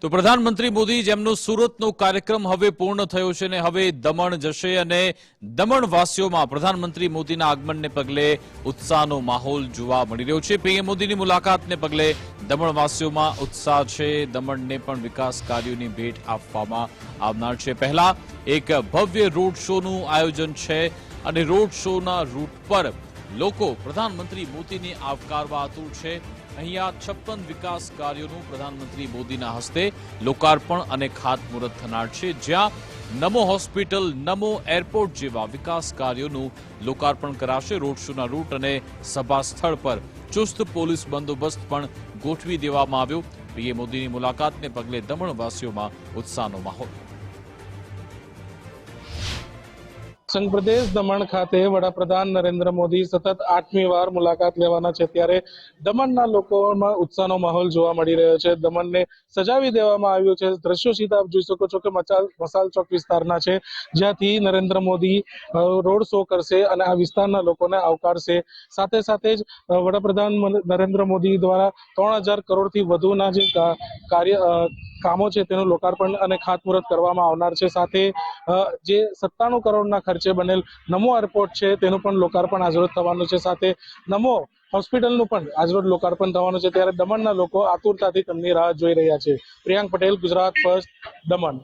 તો પ્રધાનમંત્રી મોદી જેમનો સુરતનો કાર્યક્રમ હવે પૂર્ણ થયો છે ને હવે દમણ જશે અને દમણવાસીઓમાં પ્રધાનમંત્રી મોદીના આગમનને પગલે ઉત્સાહનો માહોલ જોવા મળી રહ્યો છે। પીએમ મોદીની મુલાકાતને પગલે દમણવાસીઓમાં ઉત્સાહ છે। દમણને પણ વિકાસ કાર્યોની ભેટ આપવામાં આવનાર છે। પહેલા એક ભવ્ય રોડ શોનું આયોજન છે અને રોડ શોના રૂટ પર લોકો પ્રધાનમંત્રી મોદીને આવકારવા આતુર છે। અહીંયા 56 વિકાસ કાર્યોનું પ્રધાનમંત્રી મોદીના હસ્તે લોકાર્પણ અને ખાતમુહૂર્ત થનાર છે, જ્યાં નમો હોસ્પિટલ, નમો એરપોર્ટ જેવા વિકાસ કાર્યોનું લોકાર્પણ કરાશે। રોડ શોના રૂટ અને સભા સ્થળ પર ચુસ્ત પોલીસ બંદોબસ્ત પણ ગોઠવી દેવામાં આવ્યો। પીએમ મોદીની મુલાકાતને પગલે દમણવાસીઓમાં ઉત્સાહનો માહોલ। સંઘ પ્રદેશ દમણ ખાતે વડાપ્રધાન નરેન્દ્ર મોદી સતત 8મી વાર મુલાકાત લેવાના છે, ત્યારે દમણના લોકોમાં ઉત્સાહનો માહોલ જોવા મળી રહ્યો છે। દમણને સજાવી દેવામાં આવ્યું છે। દ્રશ્યો સીધા આપ જોઈ શકો છો કે મસાલ ચોક વિસ્તારના છે, જ્યાંથી નરેન્દ્ર મોદી રોડ શો કરશે અને આ વિસ્તારના લોકોને આવકારશે। સાથે સાથે જ વડાપ્રધાન નરેન્દ્ર મોદી દ્વારા 3000 કરોડથી વધુના જે કામો છે તેનું લોકાર્પણ અને ખાતમુહૂર્ત કરવામાં આવનાર છે। સાથે જે 97 કરોડના ખર્ચે બનેલ નમો એરપોર્ટ છે તેનું પણ લોકાર્પણ આજરોજ થવાનું છે। સાથે નમો હોસ્પિટલનું પણ આજરોજ લોકાર્પણ થવાનું છે, ત્યારે દમણના લોકો આતુરતાથી તેમની રાહ જોઈ રહ્યા છે। પ્રિયાંક પટેલ, ગુજરાત ફર્સ્ટ, દમણ।